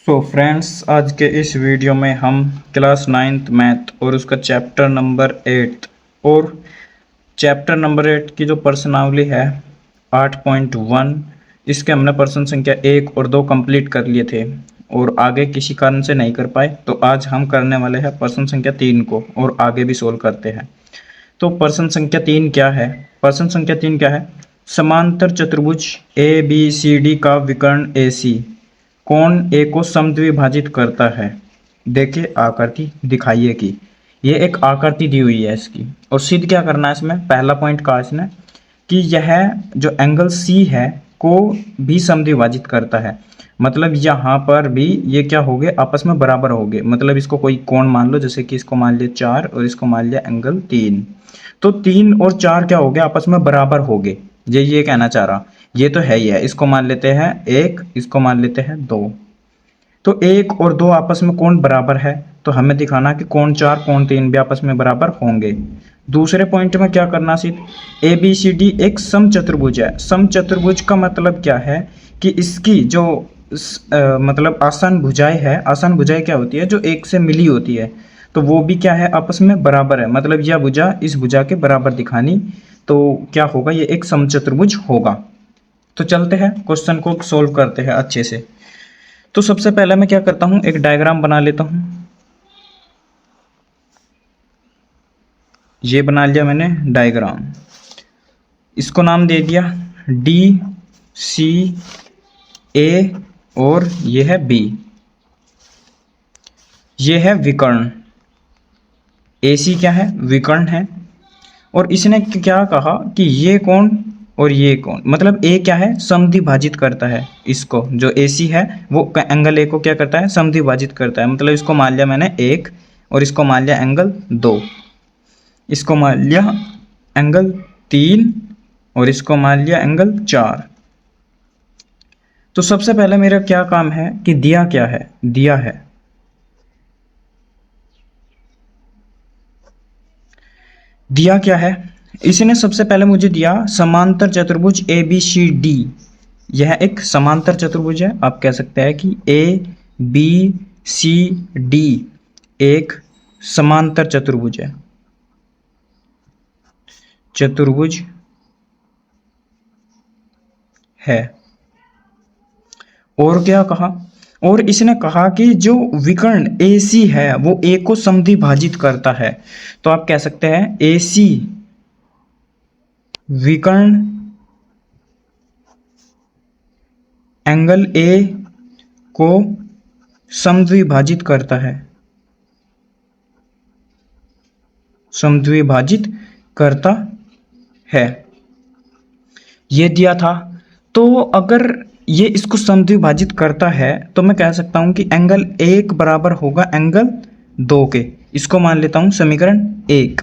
Friends, आज के इस वीडियो में हम क्लास 9th मैथ और उसका चैप्टर नंबर 8 और चैप्टर नंबर 8 की जो प्रश्नावली है 8.1, इसके हमने प्रश्न संख्या 1 और 2 कंप्लीट कर लिए थे और आगे किसी कारण से नहीं कर पाए, तो आज हम करने वाले हैं प्रश्न संख्या 3 को और आगे भी सोल्व करते हैं। तो प्रश्न संख्या 3 क्या है? प्रश्न संख्या 3 क्या है? समांतर चतुर्भुज ए बी सी डी का विकर्ण ए सी कोण ए को समद्विभाजित करता है। देखिए आकृति दिखाइए कि ये एक आकृति दी हुई है इसकी, और सिद्ध क्या करना है इसमें। पहला पॉइंट कहा इसने कि यह जो एंगल सी है को भी समद्विभाजित करता है, मतलब यहाँ पर भी ये क्या हो गए, आपस में बराबर हो गए। मतलब इसको कोई कोण मान लो, जैसे कि इसको मान लिया 4 और इसको मान लिया एंगल 3, तो 3 और 4 क्या हो गए, आपस में बराबर हो गए। ये कहना चाह रहा, ये तो है ही है। इसको मान लेते हैं 1, इसको मान लेते हैं 2, तो 1 और 2 आपस में कोण बराबर है, तो हमें दिखाना कि कोण 4 कोण 3 भी आपस में बराबर होंगे। दूसरे पॉइंट में क्या करना सिर्फ, ए बी सी डी एक समचतुर्भुज है। समचतुर्भुज का मतलब क्या है कि इसकी जो मतलब आसन भुजाएं है, आसन भुजाएं क्या होती है, जो एक से मिली होती है, तो वो भी क्या है, आपस में बराबर है। मतलब यह भुजा इस भुजा के बराबर दिखानी, तो क्या होगा, ये एक समचतुर्भुज होगा। तो चलते हैं क्वेश्चन को सोल्व करते हैं अच्छे से। तो सबसे पहले मैं क्या करता हूं, एक डायग्राम बना लेता हूं। ये बना लिया मैंने डायग्राम, इसको नाम दे दिया डी सी ए और ये है बी। ये है विकर्ण, ए सी क्या है, विकर्ण है। और इसने क्या कहा कि ये कोण और ये कोण, मतलब ए क्या है, समद्विभाजित करता है इसको। जो ए सी है वो एंगल ए को क्या करता है, समद्विभाजित करता है। मतलब इसको मान लिया मैंने 1 और इसको मान लिया एंगल 2, इसको मान लिया एंगल 3 और इसको मान लिया एंगल 4। तो सबसे पहले मेरा क्या काम है कि दिया क्या है, दिया है दिया क्या है, इसने सबसे पहले मुझे दिया समांतर चतुर्भुज ए बी सी डी। यह एक समांतर चतुर्भुज है। आप कह सकते हैं कि ए बी सी डी एक समांतर चतुर्भुज है, चतुर्भुज है। और क्या कहा, और इसने कहा कि जो विकर्ण ए सी है वो ए को समद्विभाजित करता है। तो आप कह सकते हैं ए सी विकर्ण एंगल ए को समद्विभाजित करता है, समद्विभाजित करता है, ये दिया था। तो अगर ये इसको समद्विभाजित करता है तो मैं कह सकता हूं कि एंगल 1 बराबर होगा एंगल 2 के। इसको मान लेता हूं समीकरण 1,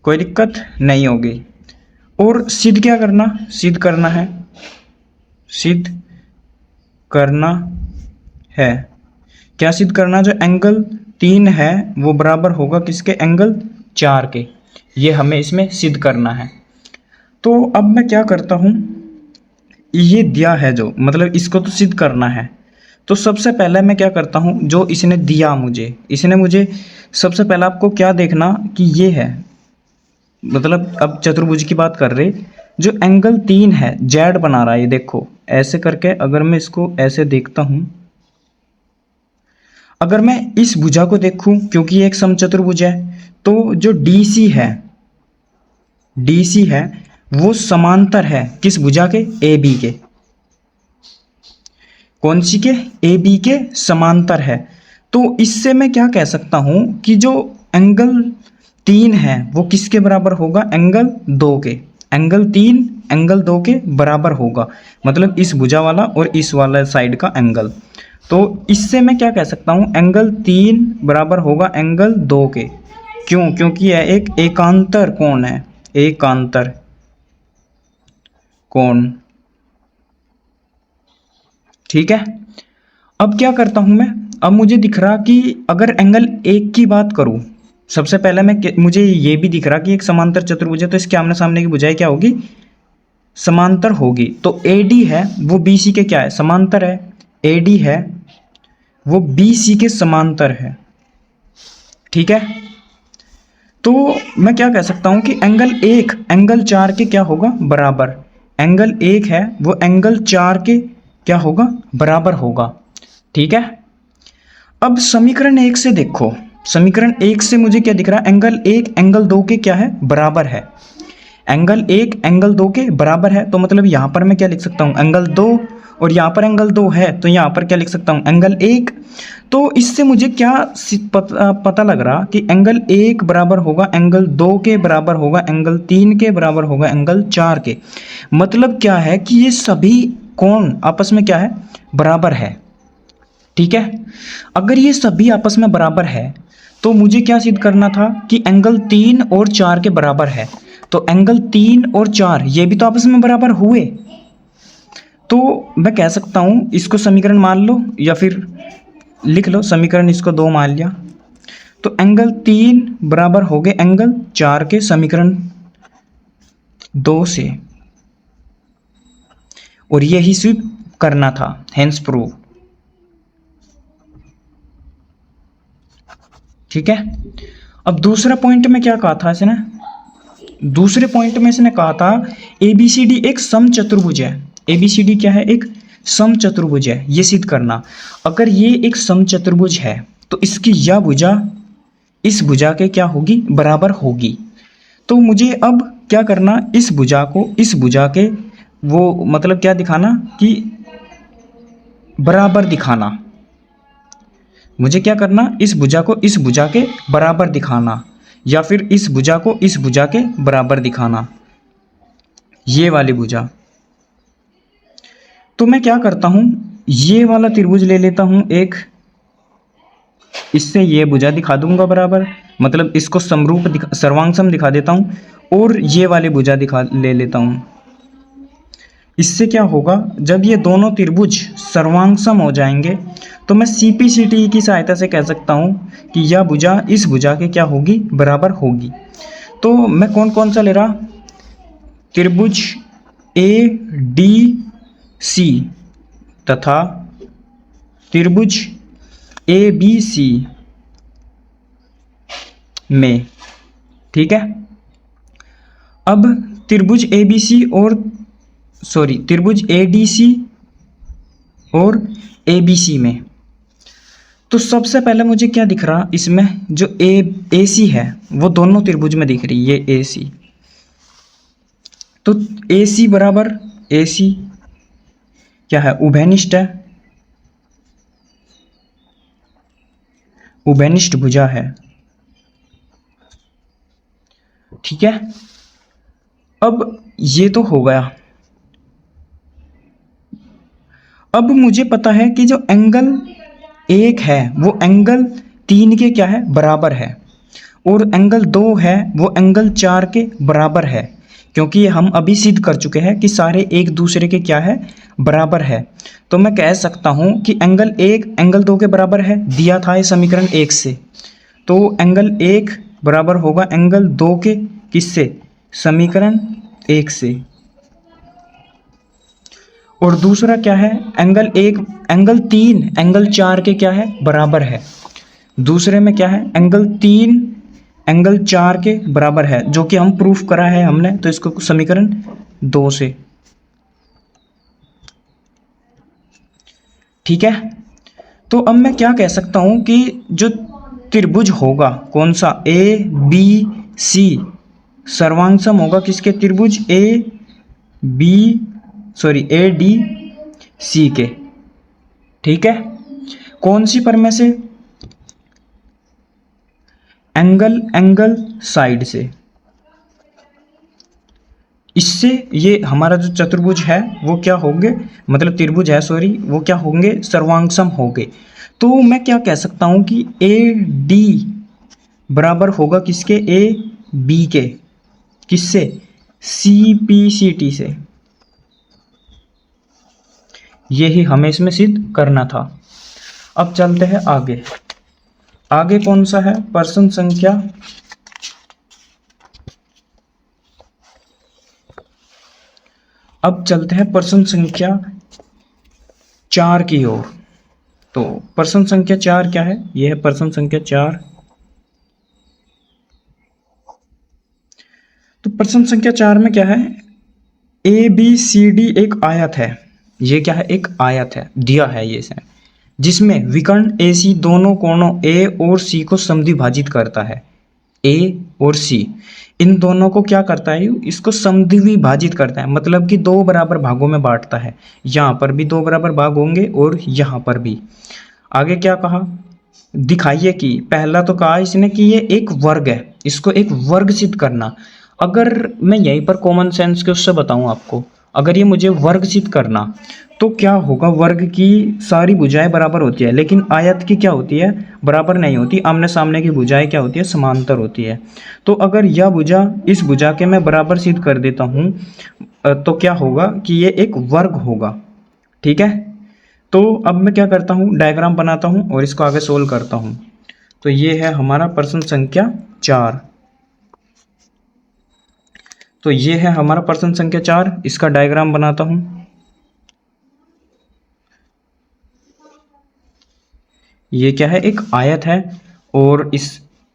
कोई दिक्कत नहीं होगी। और सिद्ध क्या करना, सिद्ध करना है, सिद्ध करना है। क्या सिद्ध करना, जो एंगल 3 है वो बराबर होगा किसके, एंगल 4 के। ये हमें इसमें सिद्ध करना है। तो अब मैं क्या करता हूं, ये दिया है जो, मतलब इसको तो सिद्ध करना है। तो सबसे पहले मैं क्या करता हूं, जो इसने दिया मुझे, इसने मुझे सबसे पहले आपको क्या देखना कि ये है, मतलब अब चतुर्भुज की बात कर रहे, जो एंगल 3 है जेड बना रहा है, ये देखो ऐसे करके। अगर मैं इसको ऐसे देखता हूं, अगर मैं इस भुजा को देखूं, क्योंकि ये एक समचतुर्भुज है, तो जो डीसी है, डीसी है वो समांतर है किस भुजा के, ए बी के। कौन सी के, ए बी के समांतर है। तो इससे मैं क्या कह सकता हूं कि जो एंगल 3 है वो किसके बराबर होगा, एंगल 2 के। एंगल 3 एंगल 2 के बराबर होगा, मतलब इस भुजा वाला और इस वाला साइड का एंगल। तो इससे मैं क्या कह सकता हूं, एंगल 3 बराबर होगा एंगल 2 के। क्यों, क्योंकि यह एक एकांतर कोण है, एकांतर कोण, ठीक है। अब क्या करता हूं मैं, अब मुझे दिख रहा कि अगर एंगल 1 की बात करूं, सबसे पहले मुझे ये भी दिख रहा कि एक समांतर चतुर्भुज है, तो इसके आमने सामने की भुजाएं क्या होगी, समांतर होगी। तो AD है वो BC के क्या है, समांतर है। AD है वो BC के समांतर है। ठीक है, तो मैं क्या कह सकता हूं कि एंगल 1 एंगल 4 के क्या होगा, बराबर। एंगल 1 है वो एंगल 4 के क्या होगा, बराबर होगा। ठीक है, अब समीकरण 1 से देखो, समीकरण 1 से मुझे क्या दिख रहा है, एंगल 1 एंगल 2 के क्या है, बराबर है। एंगल 1 एंगल 2 के बराबर है, तो मतलब यहां पर मैं क्या लिख सकता हूं, एंगल 2, और यहां पर एंगल 2 है तो यहां पर क्या लिख सकता हूं, एंगल 1। तो इससे मुझे क्या पता लग रहा कि एंगल 1 बराबर होगा एंगल 2 के बराबर होगा, एंगल 3 के बराबर होगा, एंगल 4 के। मतलब क्या है कि ये सभी कोण आपस में क्या है, बराबर है। ठीक है, अगर ये सभी आपस में बराबर है तो मुझे क्या सिद्ध करना था कि एंगल 3 और 4 के बराबर है। तो एंगल 3 और 4 ये भी तो आपस में बराबर हुए, तो मैं कह सकता हूं इसको समीकरण मान लो या फिर लिख लो, समीकरण इसको 2 मान लिया, तो एंगल 3 बराबर हो गए एंगल 4 के, समीकरण 2 से, और यही सिद्ध करना था, हेंस प्रूव। ठीक है, अब दूसरा पॉइंट में क्या कहा था इसने, दूसरे पॉइंट में इसने कहा था ABCD एक समचतुर्भुज है। ABCD क्या है, एक समचतुर्भुज है, ये सिद्ध करना। अगर ये एक समचतुर्भुज है तो इसकी यह भुजा इस भुजा के क्या होगी, बराबर होगी। तो मुझे अब क्या करना, इस भुजा को इस भुजा के वो मतलब क्या दिखाना कि बराबर दिखाना। मुझे क्या करना, इस भुजा को इस भुजा के बराबर दिखाना, या फिर इस भुजा को इस भुजा के बराबर दिखाना, ये वाली भुजा। तो मैं क्या करता हूं, ये वाला त्रिभुज ले लेता हूं एक, इससे ये भुजा दिखा दूंगा बराबर, मतलब इसको समरूप सर्वांग दिखा देता हूं, और ये वाली भुजा दिखा ले लेता हूं। इससे क्या होगा, जब ये दोनों त्रिभुज सर्वांग सम हो जाएंगे तो मैं CPCT की सहायता से कह सकता हूं कि यह भुजा इस भुजा के क्या होगी, बराबर होगी। तो मैं कौन कौन सा ले रहा, त्रिभुज ADC तथा त्रिभुज ABC में। ठीक है, अब त्रिभुज ABC और त्रिभुज ADC और ABC में, तो सबसे पहले मुझे क्या दिख रहा इसमें, जो AC है वो दोनों त्रिभुज में दिख रही है, ये AC। तो AC बराबर AC क्या है, उभयनिष्ठ है, उभयनिष्ठ भुजा है। ठीक है, अब ये तो हो गया। अब मुझे पता है कि जो एंगल 1 है वो एंगल 3 के क्या है, बराबर है, और एंगल 2 है वो एंगल 4 के बराबर है, क्योंकि हम अभी सिद्ध कर चुके हैं कि सारे एक दूसरे के क्या है, बराबर है। तो मैं कह सकता हूं कि एंगल 1 एंगल 2 के बराबर है, दिया था इस समीकरण 1 से। तो एंगल 1 बराबर होगा एंगल 2 के, किससे, समीकरण 1 से। और दूसरा क्या है, एंगल 1 एंगल 3 एंगल 4 के क्या है, बराबर है। दूसरे में क्या है, एंगल 3 एंगल 4 के बराबर है, जो कि हम प्रूफ करा है हमने, तो इसको समीकरण 2 से। ठीक है, तो अब मैं क्या कह सकता हूं कि जो त्रिभुज होगा कौन सा, ABC सर्वांग सम होगा किसके, त्रिभुज ADC के। ठीक है, कौन सी पर में से, एंगल साइड से। इससे ये हमारा जो चतुर्भुज है वो क्या होंगे, मतलब त्रिभुज है वो क्या होंगे, सर्वांग सम होंगे। तो मैं क्या कह सकता हूं कि AD बराबर होगा किसके, AB के, किससे, CPCT से। यही हमें इसमें सिद्ध करना था। अब चलते हैं आगे। आगे कौन सा है, प्रश्न संख्या अब चलते हैं प्रश्न संख्या 4 की ओर। तो प्रश्न संख्या 4 क्या है? यह है प्रश्न संख्या 4। तो प्रश्न संख्या 4 में क्या है? ए बी सी डी एक आयत है। ये क्या है? एक आयत है, दिया है ये से, जिसमें विकर्ण ए सी दोनों कोणों ए और सी को समद्विभाजित करता है। ए और सी इन दोनों को क्या करता है? इसको समद्विभाजित करता है, मतलब कि दो बराबर भागों में बांटता है। यहाँ पर भी दो बराबर भाग होंगे और यहाँ पर भी। आगे क्या कहा? दिखाइए कि, पहला तो कहा इसने कि ये एक वर्ग है, इसको एक वर्ग सिद्ध करना। अगर मैं यहीं पर कॉमन सेंस के उससे बताऊं आपको, अगर ये मुझे वर्ग सिद्ध करना तो क्या होगा? वर्ग की सारी भुजाएं बराबर होती है, लेकिन आयत की क्या होती है? बराबर नहीं होती। आमने सामने की भुजाएं क्या होती है? समांतर होती है। तो अगर यह भुजा इस भुजा के मैं बराबर सिद्ध कर देता हूँ तो क्या होगा कि ये एक वर्ग होगा। ठीक है, तो अब मैं क्या करता हूँ? डायग्राम बनाता हूँ और इसको आगे सोल्व करता हूँ। तो ये है हमारा प्रश्न संख्या 4। तो ये है हमारा प्रश्न संख्या 4, इसका डायग्राम बनाता हूँ। ये क्या है? एक आयत है और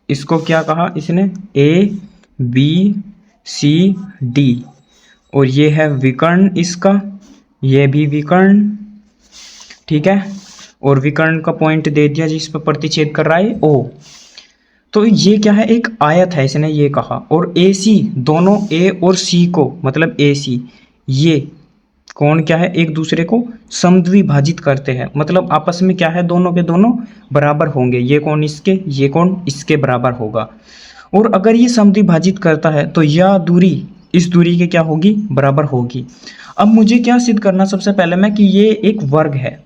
इसको क्या कहा इसने? ए बी सी डी, और ये है विकर्ण इसका, ये भी विकर्ण। ठीक है, और विकर्ण का पॉइंट दे दिया जिस पर प्रतिच्छेद कर रहा है ओ। तो ये क्या है? एक आयत है, इसने ये कहा। और ए सी दोनों ए और सी को, मतलब ए सी ये कौन क्या है? एक दूसरे को समद्विभाजित करते हैं, मतलब आपस में क्या है? दोनों के दोनों बराबर होंगे। ये कौन इसके, ये कौन इसके बराबर होगा। और अगर ये समद्विभाजित करता है तो यह दूरी इस दूरी के क्या होगी? बराबर होगी। अब मुझे क्या सिद्ध करना? सबसे पहले मैं कि ये एक वर्ग है,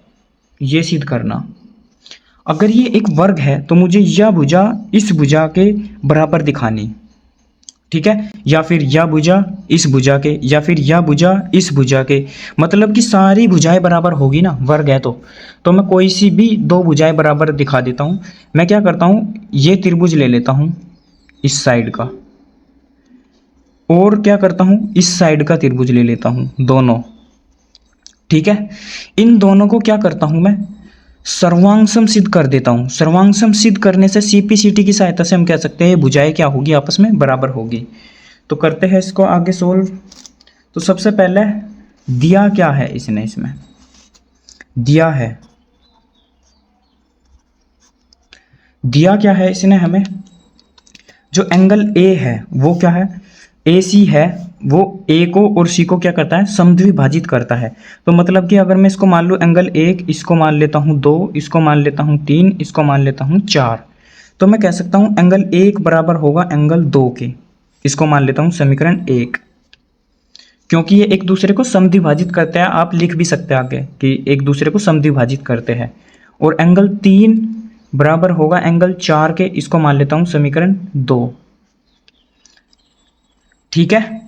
ये सिद्ध करना। अगर ये एक वर्ग है तो मुझे यह भुजा इस भुजा के बराबर दिखानी। ठीक है, या फिर यह भुजा इस भुजा के, या फिर यह भुजा इस भुजा के, मतलब कि सारी भुजाएं बराबर होगी ना, वर्ग है तो मैं कोई सी भी दो भुजाएं बराबर दिखा देता हूं। मैं क्या करता हूं? ये त्रिभुज ले लेता हूं इस साइड का, और क्या करता हूं? इस साइड का त्रिभुज ले लेता हूं, दोनों। ठीक है, इन दोनों को क्या करता हूं मैं? सर्वांगसम सिद्ध कर देता हूं। सर्वांगसम सिद्ध करने से सीपीसीटी की सहायता से हम कह सकते हैं भुजाएं क्या होगी? आपस में बराबर होगी। तो करते हैं इसको आगे सोल्व। तो सबसे पहले दिया क्या है इसने? इसमें दिया क्या है इसने हमें? जो एंगल ए है वो क्या है? ए सी है, वो ए को और सी को क्या करता है? समद्विभाजित करता है। तो मतलब कि अगर मैं इसको मान लूँ एंगल 1, इसको मान लेता हूँ 2, इसको मान लेता हूँ 3, इसको मान लेता हूँ 4, तो मैं कह सकता हूँ एंगल 1 बराबर होगा एंगल 2 के। इसको मान लेता हूँ समीकरण 1, क्योंकि ये एक दूसरे को समद्विभाजित करते हैं। आप लिख भी सकते हैं आगे कि एक दूसरे को समद्विभाजित करते हैं। और एंगल 3 बराबर होगा एंगल 4 के, इसको मान लेता हूँ समीकरण 2। ठीक है,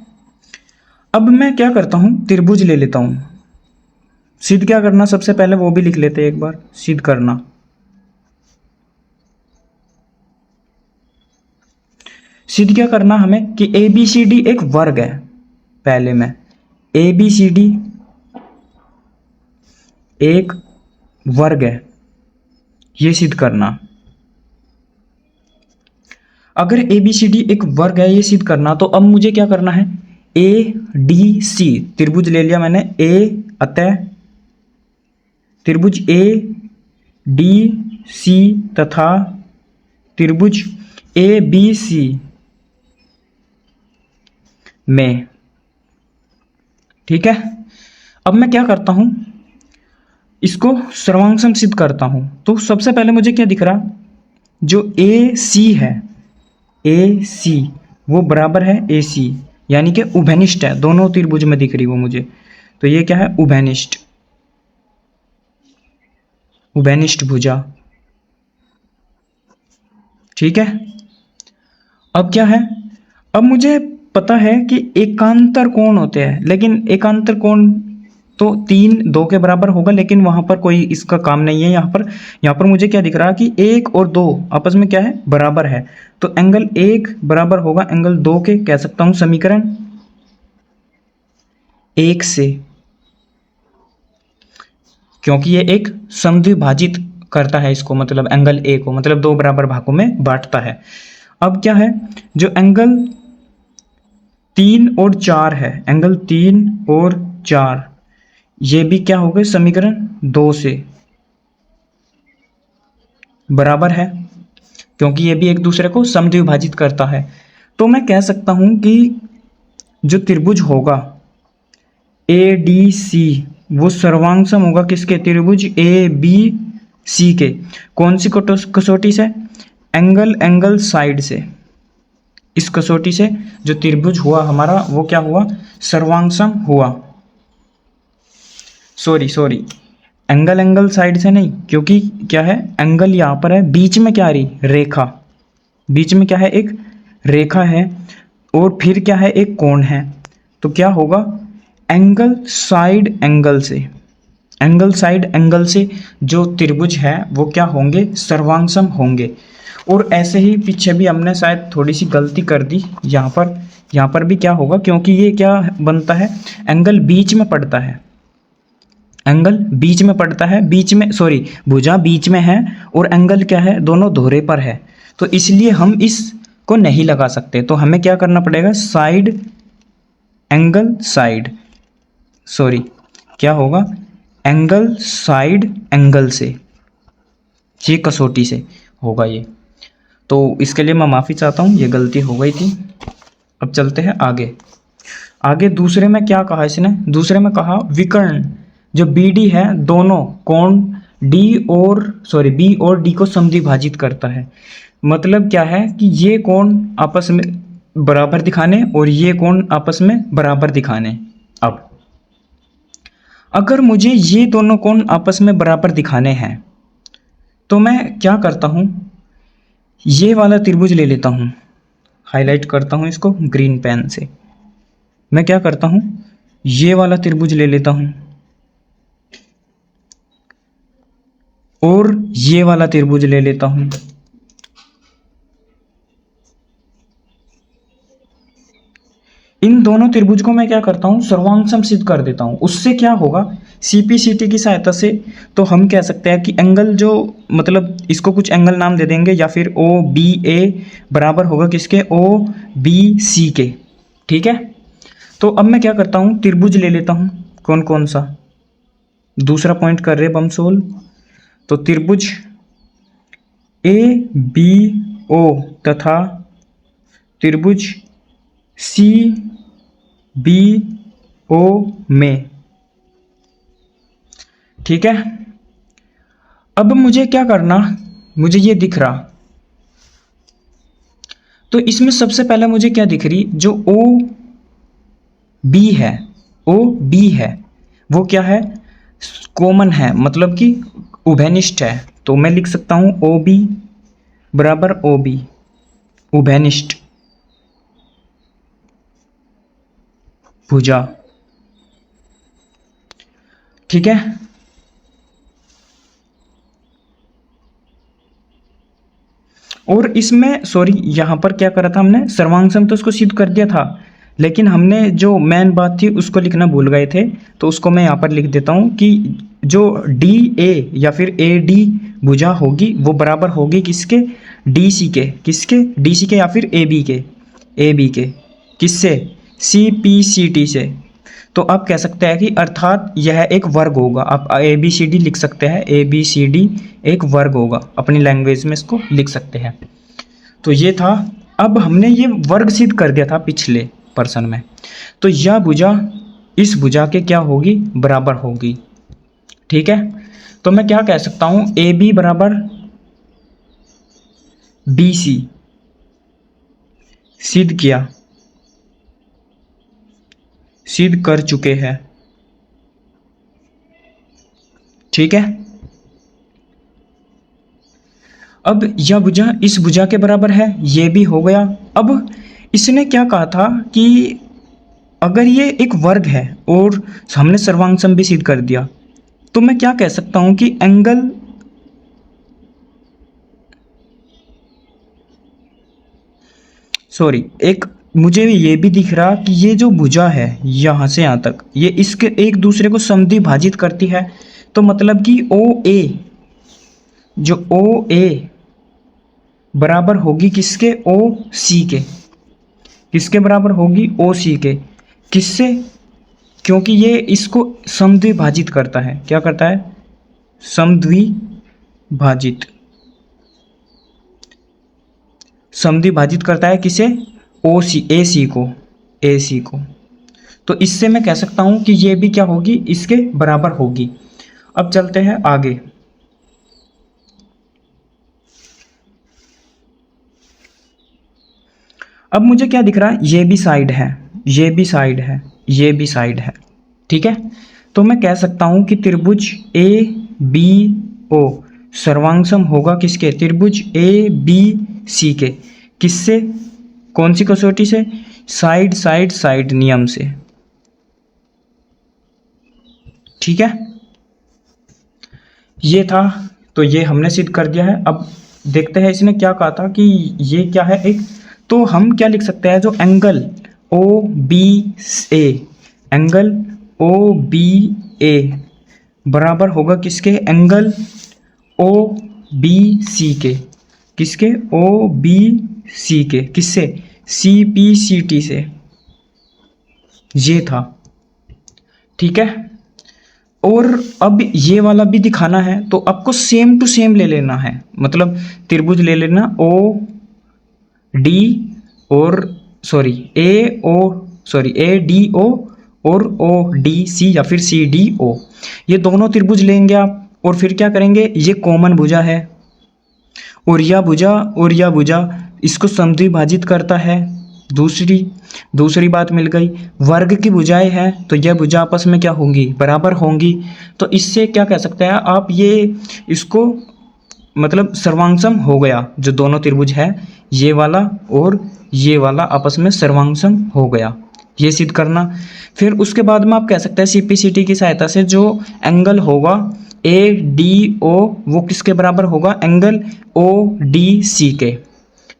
अब मैं क्या करता हूं? त्रिभुज ले लेता हूं। सिद्ध क्या करना? सबसे पहले वो भी लिख लेते हैं एक बार, सिद्ध करना। सिद्ध क्या करना हमें? कि ए बी सी डी एक वर्ग है। पहले में ए बी सी डी एक वर्ग है, ये सिद्ध करना। अगर ए बी सी डी एक वर्ग है, ये सिद्ध करना, तो अब मुझे क्या करना है? ए डी सी त्रिभुज ले लिया मैंने। ए अतः त्रिभुज ए डी सी तथा त्रिभुज ए बी सी में। ठीक है, अब मैं क्या करता हूं? इसको सर्वांगसम सिद्ध करता हूं। तो सबसे पहले मुझे क्या दिख रहा? जो ए सी है, ए सी वो बराबर है ए सी, यानी कि उभयनिष्ठ है। दोनों त्रिभुज में दिख रही वो मुझे, तो ये क्या है? उभयनिष्ठ, उभयनिष्ठ भुजा। ठीक है, अब क्या है? अब मुझे पता है कि एकांतर कोण होते हैं, लेकिन एकांतर कोण तो 3 2 के बराबर होगा, लेकिन वहां पर कोई इसका काम नहीं है। यहाँ पर मुझे क्या दिख रहा है कि 1 और 2 आपस में क्या है? बराबर है। तो एंगल 1 बराबर होगा एंगल 2 के, कह सकता हूं समीकरण 1 से, क्योंकि ये एक समद्विभाजित करता है इसको, मतलब एंगल ए को, मतलब दो बराबर भागों में बांटता है। अब क्या है, जो एंगल 3 और 4 है, एंगल 3 और 4, ये भी क्या हो गए, समीकरण 2 से बराबर है, क्योंकि ये भी एक दूसरे को समद्विभाजित करता है। तो मैं कह सकता हूं कि जो त्रिभुज होगा ए डी सी, वो सर्वांग सम होगा किसके, त्रिभुज ए बी सी के। कौन सी कसौटी से, एंगल साइड से। इस कसौटी से जो त्रिभुज हुआ हमारा वो क्या हुआ, सर्वांग सम हुआ। सॉरी, एंगल साइड से नहीं, क्योंकि क्या है, एंगल यहाँ पर है, बीच में क्या आ रही, रेखा, बीच में क्या है, एक रेखा है, और फिर क्या है, एक कोण है। तो क्या होगा, एंगल साइड एंगल से जो त्रिभुज है वो क्या होंगे, सर्वांग सम होंगे। और ऐसे ही पीछे भी हमने शायद थोड़ी सी गलती कर दी, यहाँ पर भी क्या होगा, क्योंकि ये क्या बनता है, एंगल बीच में पड़ता है, भुजा बीच में है और एंगल क्या है, दोनों धोरे पर है। तो इसलिए हम इसको नहीं लगा सकते, तो हमें क्या करना पड़ेगा, क्या होगा, एंगल साइड एंगल से, ये कसौटी से होगा ये। तो इसके लिए मैं माफ़ी चाहता हूँ, ये गलती हो गई थी। अब चलते हैं आगे दूसरे में क्या कहा इसने, दूसरे में कहा विकर्ण जो बी डी है, दोनों कोण बी और डी को समद्विभाजित करता है। मतलब क्या है कि ये कोण आपस में बराबर दिखाने और ये कोण आपस में बराबर दिखाने। अब अगर मुझे ये दोनों कोण आपस में बराबर दिखाने हैं तो मैं क्या करता हूँ, ये वाला त्रिभुज ले लेता हूँ, हाईलाइट करता हूँ इसको ग्रीन पेन से। मैं क्या करता हूँ, ये वाला त्रिभुज ले लेता हूँ और ये वाला त्रिभुज ले लेता हूँ। इन दोनों त्रिभुज को मैं क्या करता हूँ, सर्वांग सम सिद्ध कर देता हूँ। उससे क्या होगा, सीपीसीटी की सहायता से तो हम कह सकते हैं कि एंगल जो, मतलब इसको कुछ एंगल नाम दे देंगे, या फिर ओ बी ए बराबर होगा किसके, ओ बी सी के। ठीक है, तो अब मैं क्या करता हूँ, त्रिभुज ले लेता हूँ, कौन कौन सा, दूसरा पॉइंट कर रहे बम सोल। तो त्रिभुज ए बी ओ तथा त्रिभुज सी बी ओ में। ठीक है, अब मुझे क्या करना, मुझे ये दिख रहा, तो इसमें सबसे पहले मुझे क्या दिख रही, जो ओ बी है वो क्या है, कॉमन है, मतलब कि उभयनिष्ठ है। तो मैं लिख सकता हूं ओ बी बराबर ओ बी, उभयनिष्ठ भुजा। ठीक है, और इसमें यहां पर क्या करा था हमने, सर्वांग सम तो उसको सिद्ध कर दिया था, लेकिन हमने जो मेन बात थी उसको लिखना भूल गए थे। तो उसको मैं यहां पर लिख देता हूं कि जो डी ए या फिर ए डी भुजा होगी वो बराबर होगी किसके, डी सी के, किसके, डी सी के या फिर ए बी के, किससे, सी पी सी टी से। तो आप कह सकते हैं कि अर्थात यह एक वर्ग होगा। आप ए बी सी डी लिख सकते हैं, ए बी सी डी एक वर्ग होगा, अपनी लैंग्वेज में इसको लिख सकते हैं। तो ये था, अब हमने ये वर्ग सिद्ध कर दिया था पिछले पर्सन में। तो यह भुजा इस भुजा के क्या होगी, बराबर होगी। ठीक है, तो मैं क्या कह सकता हूं, ए बी बराबर बी सी सिद्ध कर चुके हैं। ठीक है, अब यह भुजा इस भुजा के बराबर है, ये भी हो गया। अब इसने क्या कहा था कि अगर ये एक वर्ग है और हमने सर्वांग सम भी सिद्ध कर दिया, तो मैं क्या कह सकता हूं कि एंगल एक मुझे ये भी दिख रहा कि ये जो भुजा है यहां से यहां तक, ये इसके एक दूसरे को समद्विभाजित करती है। तो मतलब कि ओ ए जो ओ ए बराबर होगी किसके, ओ सी के। किसके बराबर होगी, ओ सी के। किससे, क्योंकि ये इसको समद्विभाजित करता है। क्या करता है, समद्विभाजित। समद्विभाजित करता है किसे, ओ सी, ए सी को, ए सी को। तो इससे मैं कह सकता हूं कि ये भी क्या होगी, इसके बराबर होगी। अब चलते हैं आगे। अब मुझे क्या दिख रहा है, ये भी साइड है, ये भी साइड है, ये भी साइड है, ठीक है। तो मैं कह सकता हूं कि त्रिभुज ए बी ओ सर्वांगसम होगा किसके, त्रिभुज ए बी सी के। किससे, कौन सी कसौटी से, साइड साइड साइड नियम से, ठीक है। ये था, तो ये हमने सिद्ध कर दिया है। अब देखते हैं इसने क्या कहा था कि ये क्या है एक, तो हम क्या लिख सकते हैं, जो एंगल ओ बी ए, एंगल ओ बी ए बराबर होगा किसके, एंगल ओ बी सी के। किसके, ओ बी सी के। किससे, सी पी सी टी से। ये था, ठीक है। और अब ये वाला भी दिखाना है, तो आपको सेम टू सेम ले लेना है, मतलब त्रिभुज ले लेना ओ डी और sorry A O, sorry A D O और ओ डी सी या फिर सी डी ओ, ये दोनों त्रिभुज लेंगे आप। और फिर क्या करेंगे, ये कॉमन भुजा है और यह भुजा और यह भुजा इसको समद्विभाजित करता है। दूसरी बात मिल गई, वर्ग की भुजाएं हैं तो यह भुजा आपस में क्या होंगी, बराबर होंगी। तो इससे क्या कह सकते हैं आप, ये इसको मतलब सर्वांगसम हो गया। जो दोनों त्रिभुज है, ये वाला और ये वाला आपस में सर्वांगसम हो गया, ये सिद्ध करना। फिर उसके बाद में आप कह सकते हैं सीपीसीटी की सहायता से जो एंगल होगा ए डी ओ वो किसके बराबर होगा, एंगल ओ डी सी के।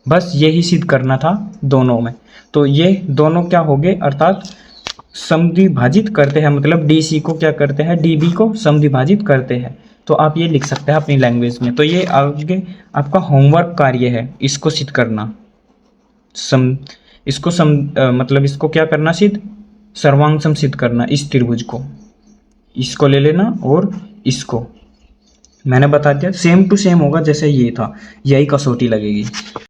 बस यही सिद्ध करना था दोनों में। तो ये दोनों क्या हो गए, अर्थात समद्विभाजित करते हैं, मतलब डी सी को क्या करते हैं, डी बी को समद्विभाजित करते हैं। तो आप ये लिख सकते हैं अपनी लैंग्वेज में। तो ये आगे आपका होमवर्क कार्य है, इसको सिद्ध करना। मतलब इसको क्या करना, सिद्ध, सर्वांगसम सिद्ध करना। इस त्रिभुज को, इसको ले लेना और इसको मैंने बता दिया, सेम टू सेम होगा जैसे ये था, यही कसौटी लगेगी।